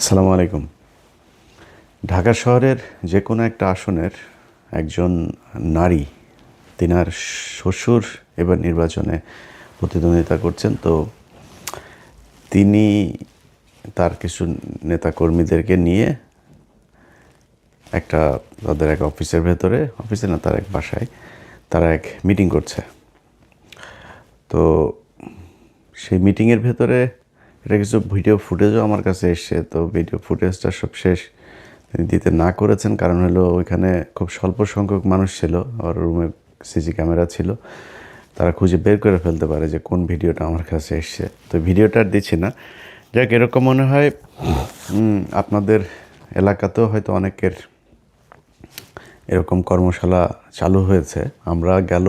আসসালামু আলাইকুম। ঢাকা শহরের যে কোনো একটা আসনের একজন নারী, তিনার শ্বশুর এবার নির্বাচনে প্রতিদ্বন্দ্বিতা করছেন। তো তিনি তার কিছু নেতাকর্মীদেরকে নিয়ে তাদের এক অফিসের ভেতরে, অফিসে না, তার এক বাসায় তারা এক মিটিং করছে। তো সেই মিটিংয়ের ভেতরে এটা কিছু ভিডিও ফুটেজও আমার কাছে এসছে। তো ভিডিও ফুটেজটা সব শেষ তিনি দিতে না করেছেন, কারণ হলো ওইখানে খুব স্বল্প সংখ্যক মানুষ ছিল, আর রুমে সিসি ক্যামেরা ছিল, তারা খুঁজে বের করে ফেলতে পারে যে কোন ভিডিওটা আমার কাছে এসছে। তো ভিডিওটা আর দিচ্ছি না। যাক, এরকম মনে হয় আপনাদের এলাকাতেও হয়তো অনেকের এরকম কর্মশালা চালু হয়েছে। আমরা গেল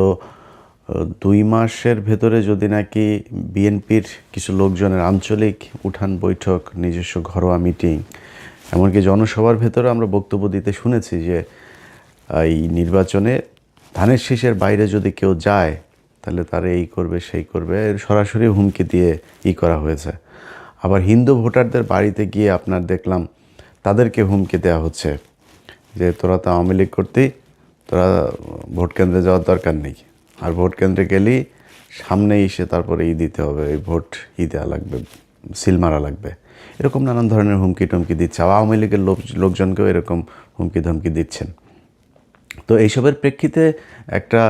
2 মাসের ভেতরে যদি নাকি বিএনপির কিছু লোকজনের আঞ্চলিক উঠান বৈঠক, নিজস্ব ঘরোয়া মিটিং, এমনকি জনসভার ভেতরে আমরা বক্তব্য দিতে শুনেছি যে এই নির্বাচনে ধানের শীষের বাইরে যদি কেউ যায় তাহলে তারা এই করবে সেই করবে, সরাসরি হুমকি দিয়ে করা হয়েছে। আবার হিন্দু ভোটারদের বাড়িতে গিয়ে আপনার দেখলাম তাদেরকে হুমকি দেওয়া হচ্ছে যে তোরা তো আওয়ামী লীগ করতেই, তোরা ভোট কেন্দ্রে যাওয়ার দরকার নেই, আর ভোট কেন্দ্রে গেলেই সামনে এসে তারপরে দিতে হবে, এই ভোট দেওয়া লাগবে, সিল মারা লাগবে, এরকম নানান ধরনের হুমকি টমকি দিচ্ছে। আওয়ামী লীগের লোকজনকেও এরকম হুমকি ধমকি দিচ্ছেন। তো এইসবের প্রেক্ষিতে একটা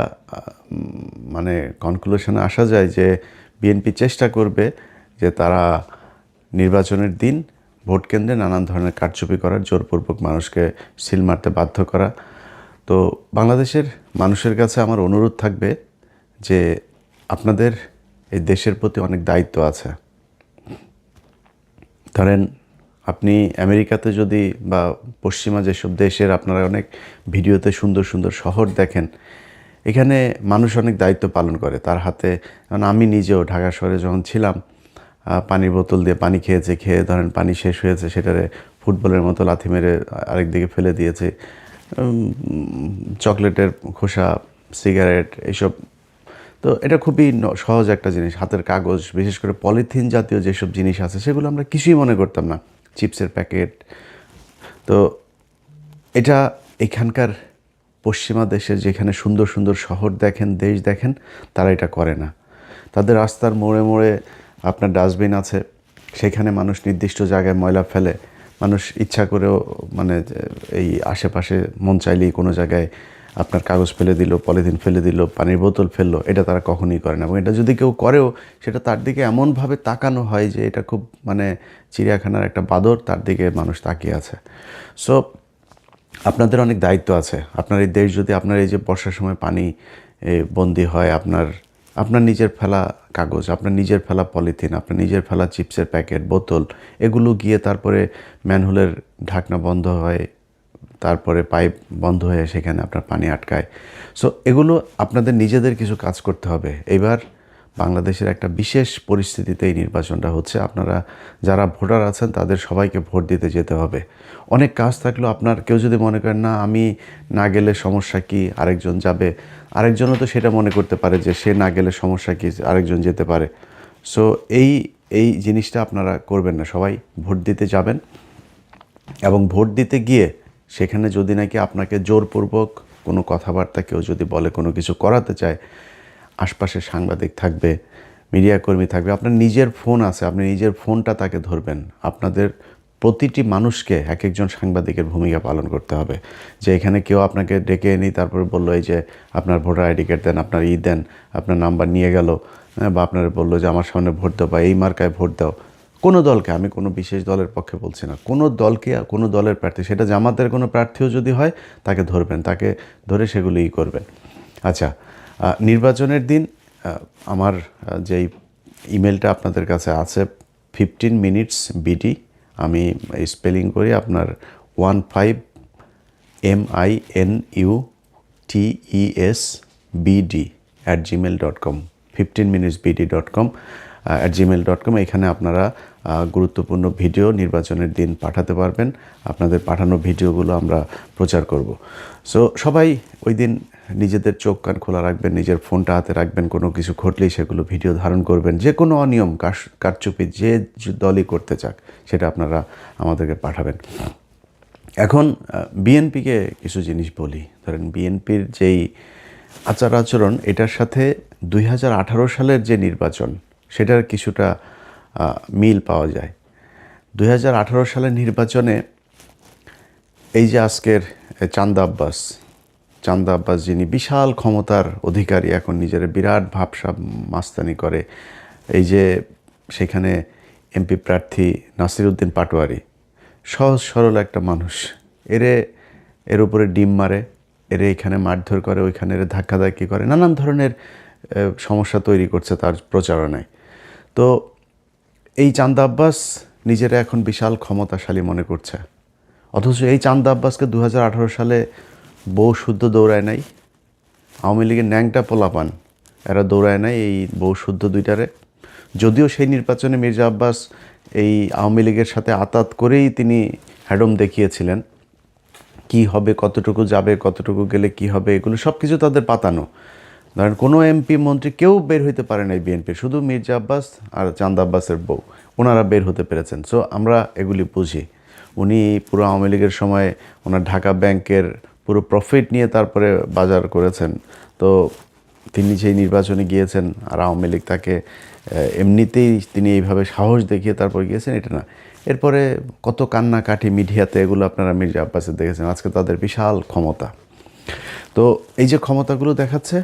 মানে কনক্লুশনে আসা যায় যে বিএনপি চেষ্টা করবে যে তারা নির্বাচনের দিন ভোট কেন্দ্রে নানান ধরনের কারচুপি করার, জোরপূর্বক মানুষকে সিল মারতে বাধ্য করা। তো বাংলাদেশের মানুষের কাছে আমার অনুরোধ থাকবে যে আপনাদের এই দেশের প্রতি অনেক দায়িত্ব আছে। ধরেন আপনি আমেরিকাতে যদি বা পশ্চিমা যেসব দেশের আপনারা অনেক ভিডিওতে সুন্দর সুন্দর শহর দেখেন, এখানে মানুষ অনেক দায়িত্ব পালন করে তার হাতে। কারণ আমি নিজেও ঢাকা শহরে যখন ছিলাম, পানির বোতল দিয়ে পানি খেয়ে ধরেন পানি শেষ হয়েছে, সেটারে ফুটবলের মতো লাথি মেরে আরেক দিকে ফেলে দিয়েছে। চকলেটের খোসা, সিগারেট, এইসব। তো এটা খুবই সহজ একটা জিনিস। হাতের কাগজ, বিশেষ করে পলিথিন জাতীয় যেসব জিনিস আছে সেগুলো আমরা কিছুই মনে করতাম না, চিপসের প্যাকেট। তো এটা এখানকার পশ্চিমা দেশের যেখানে সুন্দর সুন্দর শহর দেখেন, দেশ দেখেন, তারা এটা করে না। তাদের রাস্তার মোড়ে মোড়ে আপনার ডাস্টবিন আছে, সেখানে মানুষ নির্দিষ্ট জায়গায় ময়লা ফেলে। মানুষ ইচ্ছা করেও মানে এই আশেপাশে মন চাইলেই কোনো জায়গায় আপনার কাগজ ফেলে দিল, পলিথিন ফেলে দিল, পানির বোতল ফেললো, এটা তারা কখনোই করে না। এবং এটা যদি কেউ করেও সেটা তার দিকে এমনভাবে তাকানো হয় যে এটা খুব মানে চিড়িয়াখানার একটা বাঁদর, তার দিকে মানুষ তাকিয়ে আছে। সো আপনাদের অনেক দায়িত্ব আছে। আপনার এই দেশ যদি আপনার এই যে বর্ষার সময় পানি বন্দি হয়, আপনার নিজের ফেলা কাগজ, আপনার নিজের ফেলা পলিথিন, আপনার নিজের ফেলা চিপসের প্যাকেট, বোতল, এগুলো গিয়ে তারপরে ম্যানহোলের ঢাকনা বন্ধ হয়, তারপরে পাইপ বন্ধ হয়ে সেখানে আপনার পানি আটকায়। সো এগুলো আপনাদের নিজেদের কিছু কাজ করতে হবে। এবার বাংলাদেশের একটা বিশেষ পরিস্থিতিতে এই নির্বাচনটা হচ্ছে। আপনারা যারা ভোটার আছেন তাদের সবাইকে ভোট দিতে যেতে হবে। অনেক কাজ থাকলেও আপনার কেউ যদি মনে করেন না আমি না গেলে সমস্যা কি, আরেকজন যাবে, আরেকজনও তো সেটা মনে করতে পারে যে সে না গেলে সমস্যা কি, আরেকজন যেতে পারে। সো এই জিনিসটা আপনারা করবেন না, সবাই ভোট দিতে যাবেন। এবং ভোট দিতে গিয়ে সেখানে যদি নাকি আপনাকে জোরপূর্বক কোনো কথাবার্তা কেউ যদি বলে, কোনো কিছু করাতে চায়, আশপাশে সাংবাদিক থাকবে, মিডিয়া কর্মী থাকবে, আপনার নিজের ফোন আছে, আপনি নিজের ফোনটা তাকে ধরবেন। আপনাদের প্রতিটি মানুষকে এক একজন সাংবাদিকের ভূমিকা পালন করতে হবে। যে এখানে কেউ আপনাকে ডেকে এনে তারপরে বললো এই যে আপনার ভোটার আইডি কার্ড দেন, আপনার দেন, আপনার নাম্বার নিয়ে গেল, বা আপনার বললো যে আমার সামনে ভোট দাও বা এই মার্কায় ভোট দাও। কোনো দলকে, আমি কোনো বিশেষ দলের পক্ষে বলছি না, কোনো দলকে, কোনো দলের প্রার্থী, সেটা জামাতের কোনো প্রার্থীও যদি হয় তাকে ধরবেন, তাকে ধরে সেগুলোই করবেন। আচ্ছা, নির্বাচনের দিন আমার যেই ইমেলটা আপনাদের কাছে আছে 15 মিনিটস বিডি, আমি স্পেলিং করি আপনার 15minutesbd@gmail.com, 15minutesbd.com। @gmail.com। এখানে আপনারা গুরুত্বপূর্ণ ভিডিও নির্বাচনের দিন পাঠাতে পারবেন। আপনাদের পাঠানো ভিডিওগুলো আমরা প্রচার করব। সো সবাই ওই দিন নিজেদের চোখ কান খোলা রাখবেন, নিজের ফোনটা হাতে রাখবেন, কোনো কিছু ঘটলেই সেগুলো ভিডিও ধারণ করবেন। যে কোনো অনিয়ম কারচুপি যে দলই করতে চাক সেটা আপনারা আমাদেরকে পাঠাবেন। এখন বিএনপিকে কিছু জিনিস বলি। ধরেন বিএনপির যেই আচার আচরণ, এটার সাথে 2018 সালের যে নির্বাচন সেটার কিছুটা মিল পাওয়া যায়। 2018 সালের নির্বাচনে এই যে আজকের চান্দা আব্বাস যিনি বিশাল ক্ষমতার অধিকারী, এখন নিজের বিরাট ভাবসাব মাস্তানি করে, এই যে সেখানে এমপি প্রার্থী নাসির উদ্দিন পাটোয়ারি, সহজ সরল একটা মানুষ, এর উপরে ডিম মারে, এখানে মারধর করে, ওইখানে ধাক্কাধাক্কি করে, নানান ধরনের সমস্যা তৈরি করছে তার প্রচারণায়। তো এই চান্দা আব্বাস নিজেরা এখন বিশাল ক্ষমতাশালী মনে করছে, অথচ এই চান্দা আব্বাসকে 2018 সালে বউ শুদ্ধ দৌড়ায় নাই। আওয়ামী লীগের ন্যাংটা পোলাপান এরা দৌড়ায় নাই এই বউ শুদ্ধ দুইটারে। যদিও সেই নির্বাচনে মির্জা আব্বাস এই আওয়ামী লীগের সাথে আতাত করেই তিনি হ্যাডম দেখিয়েছিলেন, কি হবে, কতটুকু যাবে, কতটুকু গেলে কি হবে, এগুলো সব কিছু তাদের পাতানো। ধরেন কোনো এমপি মন্ত্রী কেউ বের হইতে পারে নাই বিএনপির, শুধু মির্জা আব্বাস আর চান্দা আব্বাসের বউ, ওনারা বের হতে পেরেছেন। সো আমরা এগুলি বুঝি। উনি পুরো আওয়ামী লীগের সময় ওনার ঢাকা ব্যাংকের পুরো প্রফিট নিয়ে তারপরে বাজার করেছেন। তো তিনি যেই নির্বাচনে গিয়েছেন আর আওয়ামী লীগ তাকে এমনিতেই তিনি এইভাবে সাহস দেখিয়ে তারপর গিয়েছেন, এটা না। এরপরে কত কান্নাকাটি মিডিয়াতে, এগুলো আপনারা মির্জা আব্বাসের দেখেছেন। আজকে তাদের বিশাল ক্ষমতা। তো এই যে ক্ষমতাগুলো দেখাচ্ছে,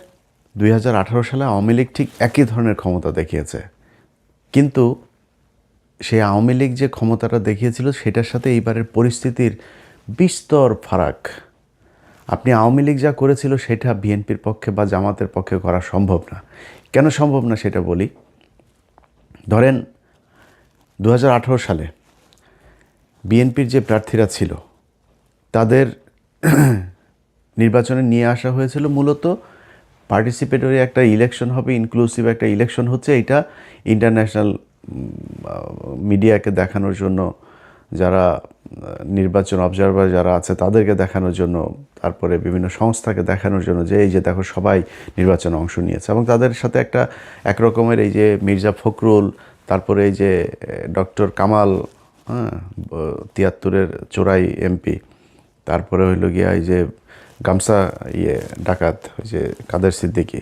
2018 সালে আওয়ামী লীগ ঠিক একই ধরনের ক্ষমতা দেখিয়েছে, কিন্তু সেই আওয়ামী লীগ যে ক্ষমতাটা দেখিয়েছিল সেটার সাথে এইবারের পরিস্থিতির বিস্তর ফারাক। আপনি আওয়ামী লীগ যা করেছিল সেটা বিএনপির পক্ষে বা জামাতের পক্ষে করা সম্ভব না। কেন সম্ভব না সেটা বলি। ধরেন 2018 সালে বিএনপির যে প্রার্থীরা ছিল তাদের নির্বাচনে নিয়ে আসা হয়েছিল মূলত পার্টিসিপেটরি একটা ইলেকশন হবে, ইনক্লুসিভ একটা ইলেকশন হচ্ছে, এটা ইন্টারন্যাশনাল মিডিয়াকে দেখানোর জন্য, যারা নির্বাচন অবজারভার যারা আছে তাদেরকে দেখানোর জন্য, তারপরে বিভিন্ন সংস্থাকে দেখানোর জন্য যে এই যে দেখো সবাই নির্বাচনে অংশ নিয়েছে। এবং তাদের সাথে একরকমের এই যে মির্জা ফখরুল, তারপরে এই যে ডক্টর কামাল, 73-এর চোরাই এমপি, তারপরে হইল গিয়া এই যে গামছা ডাকাত, ওই যে কাদের সিদ্দিকী,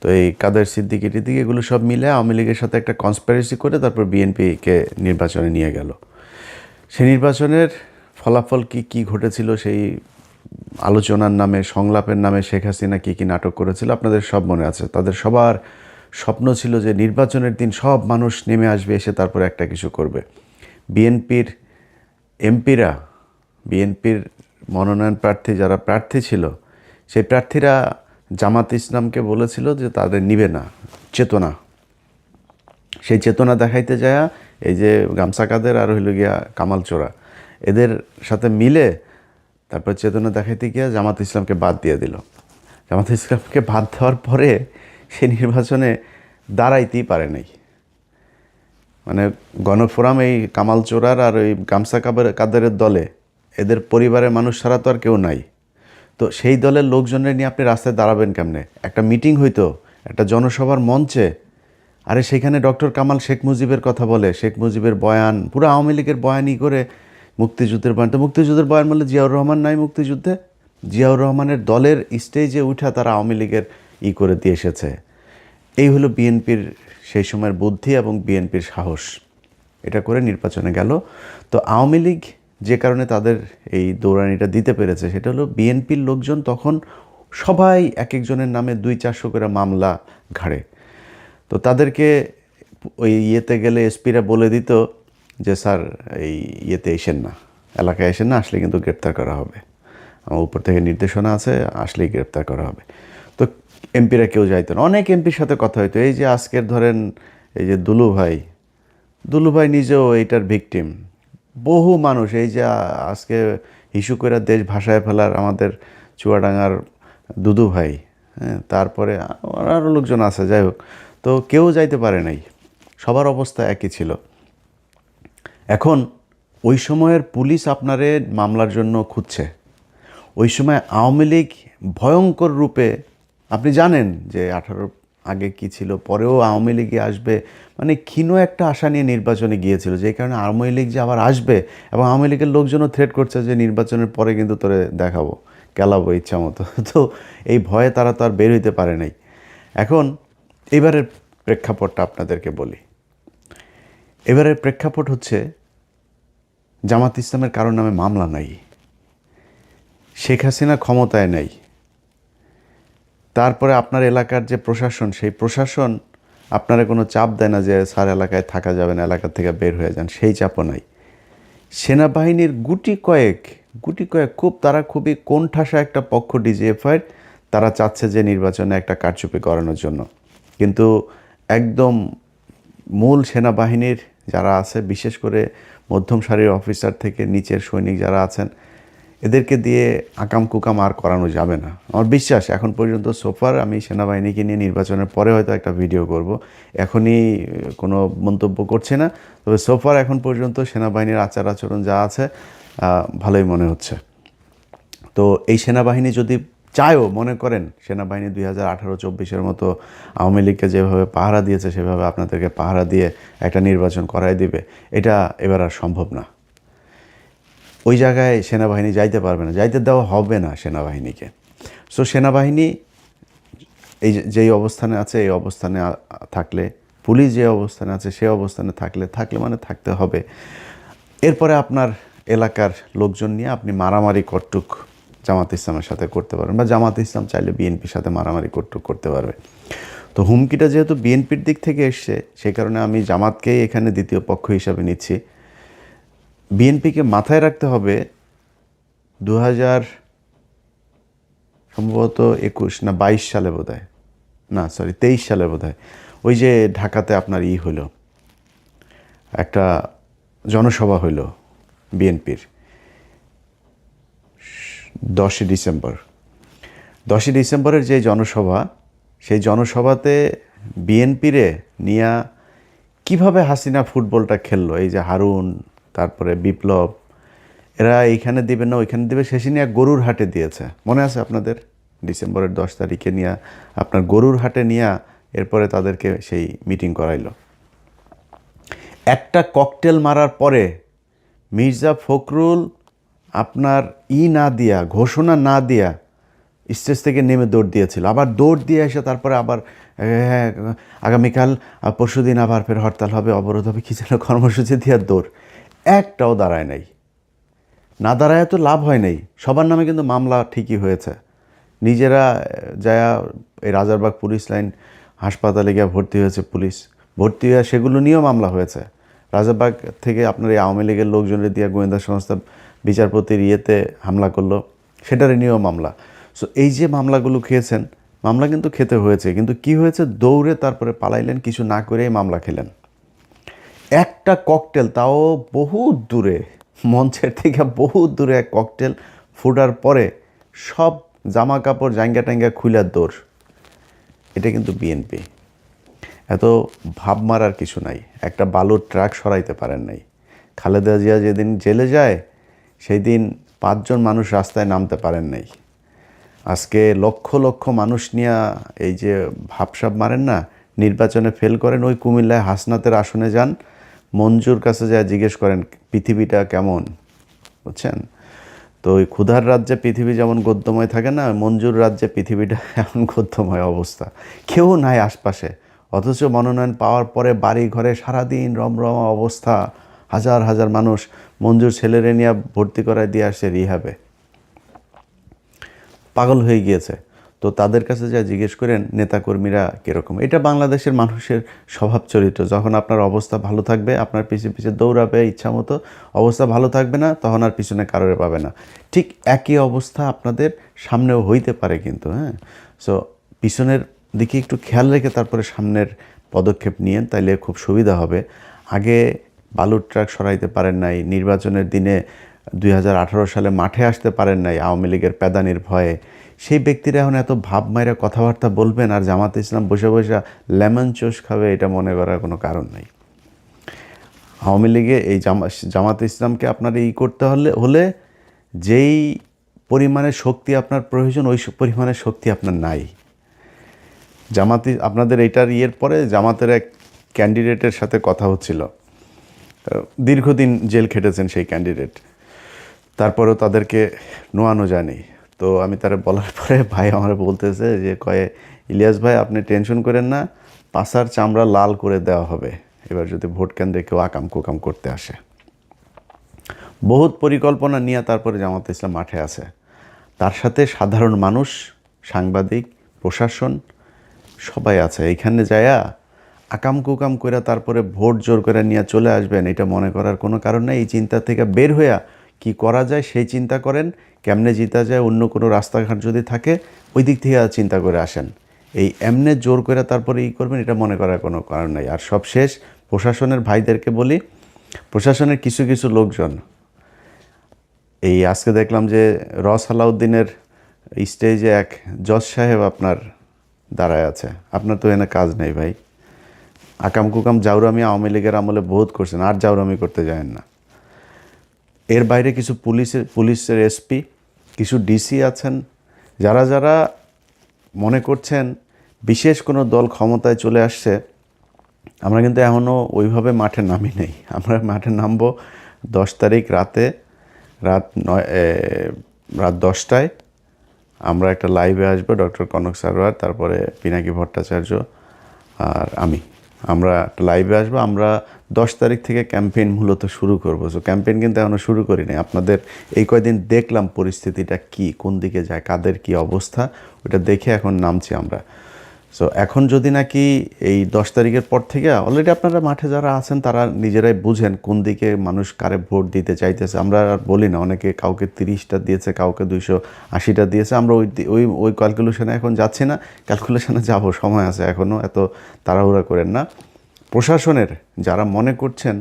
তো এই কাদের সিদ্দিকী টিদ্দিকী, এগুলো সব মিলে আওয়ামী লীগের সাথে একটা কনস্পিরেসি করে তারপর বিএনপিকে নির্বাচনে নিয়ে গেল। সেই নির্বাচনের ফলাফল কি ঘটেছিল, সেই আলোচনার নামে, সংলাপের নামে শেখ হাসিনা কি নাটক করেছিল আপনাদের সব মনে আছে। তাদের সবার স্বপ্ন ছিল যে নির্বাচনের দিন সব মানুষ নেমে আসবে, এসে তারপরে একটা কিছু করবে। বিএনপির এমপিরা, বিএনপির মনোনয়ন প্রার্থী যারা প্রার্থী ছিল, সেই প্রার্থীরা জামাত ইসলামকে বলেছিল যে তাদের নিবে না, চেতনা, সেই চেতনা দেখাইতে যায় এই যে গামছা কাদের আর হইল গিয়া কামাল চোরা, এদের সাথে মিলে তারপর চেতনা দেখাইতে গিয়া জামাত ইসলামকে বাদ দিয়ে দিল। জামাত ইসলামকে বাদ দেওয়ার পরে সেই নির্বাচনে দাঁড়াইতেই পারে নাই। মানে গণফোরাম এই কামাল চোরার আর ওই গামছা কাদেরের দলে এদের পরিবারের মানুষ ছাড়া তো আর কেউ নাই। তো সেই দলের লোকজনের নিয়ে আপনি রাস্তায় দাঁড়াবেন কেমনে? একটা মিটিং হইতো একটা জনসভার মঞ্চে, আরে সেখানে ডক্টর কামাল শেখ মুজিবের কথা বলে, শেখ মুজিবের বয়ান, পুরো আওয়ামী লীগের বয়ানই করে, মুক্তিযুদ্ধের বয়ান। তো মুক্তিযুদ্ধের বয়ান বললে জিয়াউর রহমান নাই মুক্তিযুদ্ধে, জিয়াউর রহমানের দলের স্টেজে উঠা তারা আওয়ামী লীগের করে দিয়ে এসেছে। এই হলো বিএনপির সেই সময়ের বুদ্ধি এবং বিএনপির সাহস, এটা করে নির্বাচনে গেল। তো আওয়ামী লীগ যে কারণে তাদের এই দৌড়ানিটা দিতে পেরেছে সেটা হলো বিএনপির লোকজন তখন সবাই এক একজনের নামে 200-400 করে মামলা ঘাড়ে। তো তাদেরকে ওই গেলে এসপিরা বলে দিত যে স্যার এই এসেন না, এলাকায় এসেন না, আসলে কিন্তু গ্রেপ্তার করা হবে, আমার উপর থেকে নির্দেশনা আছে, আসলেই গ্রেপ্তার করা হবে। তো এমপিরা কেউ যাইতো না। অনেক এমপির সাথে কথা হইতো। এই যে আজকের ধরেন এই যে দুলু ভাই নিজেও এইটার ভিকটিম। বহু মানুষ এই যে আজকে ইস্যু করে দেশ ভাসায় ফেলার আমাদের চুয়াডাঙ্গার দুদু ভাই, হ্যাঁ, তারপরে আরও লোকজন আছে, যাই হোক, তো কেউ যাইতে পারে নাই। সবার অবস্থা একই ছিল। এখন ওই সময়ের পুলিশ আপনারে মামলার জন্য খুঁজছে। ওই সময় আওয়ামী লীগ ভয়ঙ্কর রূপে, আপনি জানেন যে 18 আগে কি ছিল, পরেও আওয়ামী লীগে আসবে, মানে ক্ষীণ একটা আশা নিয়ে নির্বাচনে গিয়েছিল, যে কারণে আওয়ামী লীগ যে আবার আসবে, এবং আওয়ামী লীগের লোকজনও থ্রেট করছে যে নির্বাচনের পরে কিন্তু তোরে দেখাবো, কেলাবো ইচ্ছা মতো। তো এই ভয়ে তারা তো আর বের হইতে পারে নাই। এখন এবারের প্রেক্ষাপটটা আপনাদেরকে বলি। এবারের প্রেক্ষাপট হচ্ছে, জামাত ইসলামের কারো নামে মামলা নাই, শেখ হাসিনা ক্ষমতায় নেই, তারপরে আপনার এলাকার যে প্রশাসন, সেই প্রশাসন আপনারা কোনো চাপ দেয় না যে স্যার এলাকায় থাকা যাবে না, এলাকা থেকে বের হয়ে যান, সেই চাপও নাই। সেনাবাহিনীর গুটি কয়েক তারা খুবই কোণঠাসা একটা পক্ষ ডিজিএফআইয়ের, তারা চাচ্ছে যে নির্বাচনে একটা কারচুপি করানোর জন্য। কিন্তু একদম মূল সেনাবাহিনীর যারা আছে, বিশেষ করে মধ্যম সারির অফিসার থেকে নিচের সৈনিক যারা আছেন, এদেরকে দিয়ে আকাম কুকাম আর করানো যাবে না। আমার বিশ্বাস এখন পর্যন্ত সোফার, আমি সেনাবাহিনীকে নিয়ে নির্বাচনের পরে হয়তো একটা ভিডিও করব, এখনই কোনো মন্তব্য করছি না, তবে সোফার এখন পর্যন্ত সেনাবাহিনীর আচার আচরণ যা আছে ভালোই মনে হচ্ছে। তো এই সেনাবাহিনী যদি চায়ও, মনে করেন সেনাবাহিনী 2018-24 মতো আওয়ামী লীগকে যেভাবে পাহারা দিয়েছে সেভাবে আপনাদেরকে পাহারা দিয়ে একটা নির্বাচন করাই দিবে, এটা এবার আর সম্ভব না। ওই জায়গায় সেনাবাহিনী যাইতে পারবে না, যাইতে দেওয়া হবে না সেনাবাহিনীকে। সো সেনাবাহিনী এই যেই অবস্থানে আছে, এই অবস্থানে থাকলে, পুলিশ যে অবস্থানে আছে সে অবস্থানে থাকলে মানে থাকতে হবে। এরপরে আপনার এলাকার লোকজন নিয়ে আপনি মারামারি কট্টুক জামাত ইসলামের সাথে করতে পারবেন, বা জামাত ইসলাম চাইলে বিএনপির সাথে মারামারি কট্টুক করতে পারবে। তো হুমকিটা যেহেতু বিএনপির দিক থেকে এসছে, সেই কারণে আমি জামাতকেই এখানে দ্বিতীয় পক্ষ হিসাবে নিচ্ছি। বিএনপিকে মাথায় রাখতে হবে, 2000 সম্ভবত 21 না 22 সালে বোধহয়, না সরি 23 সালে বোধহয়, ওই যে ঢাকাতে আপনার হলো, একটা জনসভা হইল বিএনপির 10 ডিসেম্বরের যে জনসভা, সেই জনসভাতে বিএনপিরে নিয়া কিভাবে হাসিনা ফুটবলটা খেললো, এই যে হারুন, তারপরে বিপ্লব, এরা এইখানে দিবে না ওইখানে দিবে, শেষে নিয়ে গরুর হাটে দিয়েছে, মনে আছে আপনাদের? ডিসেম্বরের 10 তারিখে নিয়ে আপনার গরুর হাটে নিয়ে এরপরে তাদেরকে সেই মিটিং করাইলো। একটা ককটেল মারার পরে মির্জা ফখরুল আপনার না দিয়া, ঘোষণা না দিয়া স্টেজ থেকে নেমে দৌড় দিয়েছিল, আবার দৌড় দিয়ে এসে তারপরে আবার হ্যাঁ আগামীকাল পরশুদিন আবার ফের হরতাল হবে, অবরোধ হবে, কি যেন কর্মসূচি দিয়ে দৌড়, একটাও দাঁড়ায় নাই। না দাঁড়ায় তো লাভ হয় নাই, সবার নামে কিন্তু মামলা ঠিকই হয়েছে। নিজেরা যায়া এই রাজারবাগ পুলিশ লাইন হাসপাতালে গিয়ে ভর্তি হয়েছে পুলিশ, ভর্তি হয়ে সেগুলো নিয়েও মামলা হয়েছে। রাজারবাগ থেকে আপনার এই আওয়ামী লীগের লোকজনের দিয়ে গোয়েন্দা সংস্থা বিচারপতির হামলা করলো, সেটার নিয়েও মামলা। সো এই যে মামলাগুলো খেয়েছেন, মামলা কিন্তু খেতে হয়েছে, কিন্তু কি হয়েছে, দৌড়ে তারপরে পালাইলেন, কিছু না করেই মামলা খেলেন। একটা ককটেল, তাও বহুত দূরে, মঞ্চের থেকে বহুত দূরে এক ককটেল ফুটার পরে সব জামা কাপড় জাঙ্গা টাঙ্গা খুলার দৌড়। এটা কিন্তু বিএনপি। এত ভাব মারার কিছু নাই, একটা বালুর ট্রাক সরাইতে পারেন নাই। খালেদা জিয়া যেদিন জেলে যায় সেই দিন 5 জন মানুষ রাস্তায় নামতে পারেন নাই। আজকে লক্ষ লক্ষ মানুষ নিয়ে এই যে ভাবসাব মারেন না, নির্বাচনে ফেল করেন, ওই কুমিল্লায় হাসনাতের আসনে যান, মঞ্জুর কাছে যা জিজ্ঞেস করেন পৃথিবীটা কেমন, বুঝছেন? তো ওই ক্ষুধার রাজ্যে পৃথিবী যেমন গদ্যময় থাকে না, মঞ্জুর রাজ্যে পৃথিবীটা এমন গদ্যময় অবস্থা, কেউ নাই আশপাশে, অথচ মনোনয়ন পাওয়ার পরে বাড়ি ঘরে সারাদিন রমরমা অবস্থা, হাজার হাজার মানুষ মঞ্জুর ছেলেরে নিয়ে ভর্তি করায় দিয়ে আসছে রিহাবে, পাগল হয়ে গিয়েছে। তো তাদের কাছে যা জিজ্ঞেস করেন নেতাকর্মীরা কীরকম, এটা বাংলাদেশের মানুষের স্বভাব চরিত্র। যখন আপনার অবস্থা ভালো থাকবে আপনার পিছে পিছে দৌড়াবে ইচ্ছা মতো, অবস্থা ভালো থাকবে না তখন আর পিছনে কারোরে পাবে না। ঠিক একই অবস্থা আপনাদের সামনেও হইতে পারে কিন্তু, হ্যাঁ। সো পিছনের দিকে একটু খেয়াল রেখে তারপরে সামনের পদক্ষেপ নিয়েন, তাইলে খুব সুবিধা হবে। আগে বালুর ট্রাক সরাইতে পারেন নাই, নির্বাচনের দিনে 2018 সালে মাঠে আসতে পারেন নাই আওয়ামী লীগের প্যাদানির ভয়ে, সেই ব্যক্তিরা এখন এত ভাব মাইরা কথাবার্তা বলবেন আর জামাতে ইসলাম বসে বসে লেমন চোষ খাবে, এটা মনে করার কোনো কারণ নেই। আওয়ামী লীগে এই জামাতে ইসলামকে আপনার করতে হলে যেই পরিমাণের শক্তি আপনার প্রয়োজন ওই পরিমাণের শক্তি আপনার নাই। আপনাদের এইটার পরে জামাতের এক ক্যান্ডিডেটের সাথে কথা হচ্ছিল, দীর্ঘদিন জেল খেটেছেন সেই ক্যান্ডিডেট, তারপরেও তাদেরকে নোয়ানো যায়নি। তো আমি তারা বলার পরে ভাই আমার বলতেছে যে ইলিয়াস ভাই আপনি টেনশন করেন না, পাছার চামড়া লাল করে দেওয়া হবে এবার যদি ভোট কেন্দ্রে কেউ আকাম কুকাম করতে আসে। বহুত পরিকল্পনা নিয়ে তারপরে জামাত ইসলাম মাঠে আছে, তার সাথে সাধারণ মানুষ, সাংবাদিক, প্রশাসন সবাই আছে। এইখানে যায়া আকাম কুকাম করে তারপরে ভোট জোর করে নিয়ে চলে আসবেন, এটা মনে করার কোনো কারণ নেই। এই চিন্তা থেকে বের হইয়া কি করা যায় সেই চিন্তা করেন, কেমনে জিতা যায়, অন্য কোনো রাস্তাঘাট যদি থাকে ওই দিক থেকে চিন্তা করে আসেন। এই এমনে জোর করে তারপরে করবেন, এটা মনে করার কোনো কারণ নেই। আর সব শেষ, প্রশাসনের ভাইদেরকে বলি, প্রশাসনের কিছু কিছু লোকজন এই আজকে দেখলাম যে সালাউদ্দিনের স্টেজে এক জজ সাহেব আপনার দাঁড়ায় আছে। আপনার তো এনে কাজ নেই ভাই, আকাম কুকাম জাউরামি আওয়ামী লীগের আমলে বহুত করছেন, আর জাউরামি করতে যায়েন না। এর বাইরে কিছু পুলিশের এসপি, কিছু ডিসি আছেন, যারা যারা মনে করছেন বিশেষ কোনো দল ক্ষমতায় চলে আসছে। আমরা কিন্তু এখনও ওইভাবে মাঠে নামি নেই। আমরা মাঠে নামবো 10 তারিখ রাত 10টায়। আমরা একটা লাইভে আসবো, ডক্টর কনক সারোয়ার, তারপরে পিনাকি ভট্টাচার্য আর আমরা একটা লাইভে আসবো। আমরা 10 তারিখ থেকে ক্যাম্পেইন মূলত শুরু করবো। সো ক্যাম্পেইন কিন্তু এখনও শুরু করি নাই। আপনাদের এই কয়দিন দেখলাম পরিস্থিতিটা কি, কোন দিকে যায়, কাদের কি অবস্থা, ওটা দেখে এখন নামছি আমরা। সো এখন যদি নাকি এই 10 তারিখের পর থেকে অলরেডি আপনারা মাঠে যারা আছেন তারা নিজেরাই বুঝেন কোন দিকে মানুষ কারে ভোট দিতে চাইতেছে। আমরা আর বলি না, অনেকে কাউকে 30টা দিয়েছে, কাউকে 280টা দিয়েছে। আমরা ওই ক্যালকুলেশনে এখন যাচ্ছি না, ক্যালকুলেশনে যাব, সময় আছে এখনও, এত তাড়াহুড়া করেন না। প্রশাসনের যারা মনে করছেন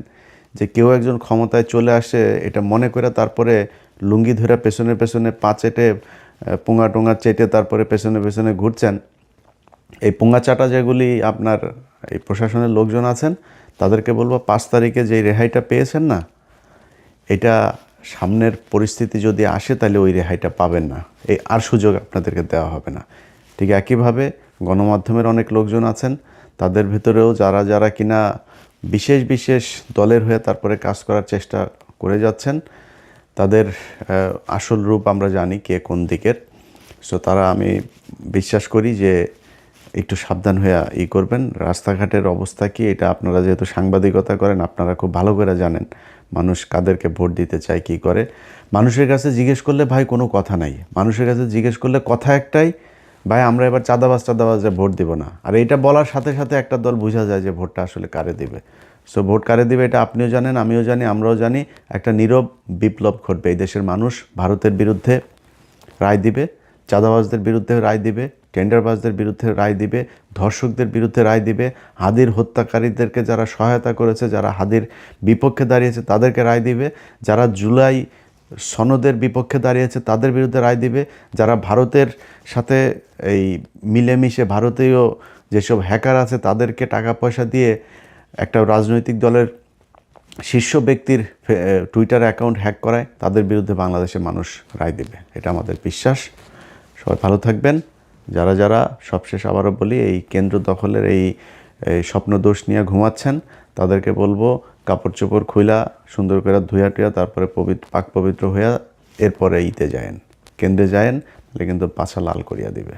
যে কেউ একজন ক্ষমতায় চলে আসে, এটা মনে করে তারপরে লুঙ্গি ধরে পেছনে পেছনে পা চেটে পোঙা টোঙা চেটে তারপরে পেছনে পেছনে ঘুরছেন, এই পোঙা চাটা যেগুলি আপনার এই প্রশাসনের লোকজন আছেন, তাদেরকে বলবো 5 তারিখে যেই রেহাইটা পেয়েছেন না, এটা সামনের পরিস্থিতি যদি আসে তাহলে ওই রেহাইটা পাবেন না, এই আর সুযোগ আপনাদেরকে দেওয়া হবে না। ঠিক একইভাবে গণমাধ্যমের অনেক লোকজন আছেন, তাদের ভিতরেও যারা যারা কিনা বিশেষ বিশেষ দলের হয়ে তারপরে কাজ করার চেষ্টা করে যাচ্ছেন, তাদের আসল রূপ আমরা জানি কে কোন দিকের। সো তারা, আমি বিশ্বাস করি যে একটু সাবধান হয়ে করবেন। রাস্তাঘাটের অবস্থা কি, এটা আপনারা যেহেতু সাংবাদিকতা করেন আপনারা খুব ভালো করে জানেন মানুষ কাদেরকে ভোট দিতে চায়, কী করে। মানুষের কাছে জিজ্ঞেস করলে ভাই কোনো কথা নাই, মানুষের কাছে জিজ্ঞেস করলে কথা একটাই, ভাই আমরা এবার চাঁদাবাজে ভোট দিব না। আর এইটা বলার সাথে সাথে একটা দল বোঝা যায় যে ভোটটা আসলে কারে দিবে। সো ভোট কারে দিবে এটা আপনিও জানেন, আমিও জানি, আমরাও জানি। একটা নীরব বিপ্লব ঘটবে, এই দেশের মানুষ ভারতের বিরুদ্ধে রায় দিবে, চাঁদাবাজদের বিরুদ্ধে রায় দিবে, টেন্ডারবাজদের বিরুদ্ধে রায় দিবে, ধর্ষকদের বিরুদ্ধে রায় দিবে, হাদির হত্যাকারীদেরকে যারা সহায়তা করেছে, যারা হাদির বিপক্ষে দাঁড়িয়েছে তাদেরকে রায় দিবে, যারা জুলাই সনদের বিপক্ষে দাঁড়িয়েছে তাদের বিরুদ্ধে রায় দিবে, যারা ভারতের সাথে এই মিলেমিশে ভারতীয় যেসব হ্যাকার আছে তাদেরকে টাকা পয়সা দিয়ে একটা রাজনৈতিক দলের শীর্ষ ব্যক্তির টুইটার অ্যাকাউন্ট হ্যাক করায়, তাদের বিরুদ্ধে বাংলাদেশের মানুষ রায় দেবে, এটা আমাদের বিশ্বাস। সবাই ভালো থাকবেন। যারা যারা, সবশেষ আবারও বলি, এই কেন্দ্র দখলের এই স্বপ্ন দোষ নিয়ে ঘুমাচ্ছেন, তাদেরকে বলবো কাপড় চোপড় খুইলা সুন্দর করে ধুয়া টুয়া তারপরে পাক পবিত্র হইয়া এরপরে যায়েন, কেন্দ্রে যায়েন, তাহলে কিন্তু পাছা লাল করিয়া দিবে।